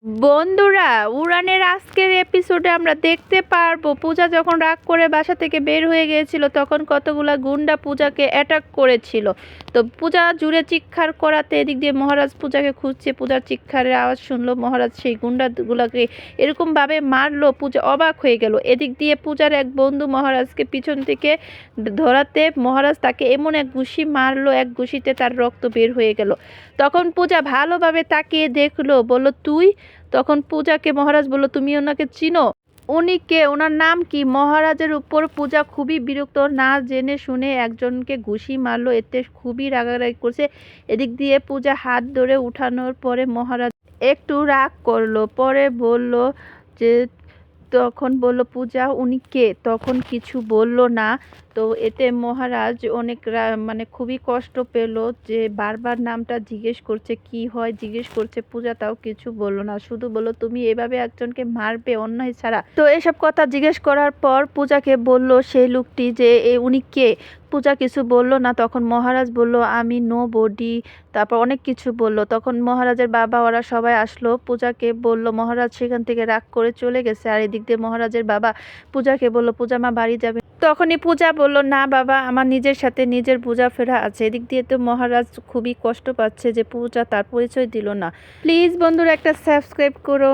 বন্ধুরা, উড়ানের আজকের এপিসোডে আমরা দেখতে পারবো পূজা যখন রাগ করে বাসা থেকে বের হয়ে গিয়েছিল তখন কতগুলা গুন্ডা পূজাকে অ্যাটাক করেছিল। তো পূজা জুড়ে চিৎকার করাতে এদিক দিয়ে মহারাজ পূজাকে খুঁজছে। পূজার চিৎকারের আওয়াজ শুনলো মহারাজ, সেই গুন্ডাগুলাকে এরকমভাবে মারলো, পূজা অবাক হয়ে গেল। এদিক দিয়ে পূজার এক বন্ধু মহারাজকে পিছন থেকে ধরাতে মহারাজ তাকে এমন এক ঘুষি মারলো, এক ঘুষিতে তার রক্ত বের হয়ে গেল। তখন পূজা ভালোভাবে তাকিয়ে দেখলো, বলল তুই। তখন পূজাকে মহারাজ বলল, তুমি ওনাকে চিনো? উনি কে? ওনার নাম কি? মহারাজের উপর পূজা খুবই বিরক্ত, না জেনে শুনে একজনকে ঘুষি মারলো, এতে খুবই রাগারাগি করছে। এদিক দিয়ে পূজা হাত ধরে উঠানোর পরে মহারাজ একটু রাগ করলো, পরে বলল যে, তখন বলল পূজা উনি কে? তখন কিছু বলল না। তো এতে মহারাজ অনেক মানে খুবই কষ্ট পেল, যে বারবার নামটা জিজ্ঞেস করছে, কি হয় জিজ্ঞেস করছে। পূজা তাও কিছু বলল না, শুধু বলল তুমি এভাবে একজনকে মারবে অন্যায় ছাড়া? তো এসব কথা জিজ্ঞেস করার পর পূজাকে বলল সেই লোকটি যে উনি কে। পূজা কিছু বলল না। তখন মহারাজ বলল আমি নো বডি, তারপর অনেক কিছু বলল। তখন মহারাজের বাবা ওরা সবাই আসলো, পূজাকে বলল। মহারাজ সেখান থেকে রাগ করে চলে গেছে। আর এদিক দিয়ে মহারাজের বাবা পূজাকে বলল পূজা মা বাড়ি যাবে। তখনই পূজা বলল, না বাবা, আমার নিজের সাথে নিজের পূজা ফেরা আছে। এদিক দিয়ে তো মহারাজ খুবই কষ্ট পাচ্ছে যে পূজা তার পরিচয় দিল না। প্লিজ বন্ধুরা একটা সাবস্ক্রাইব করো।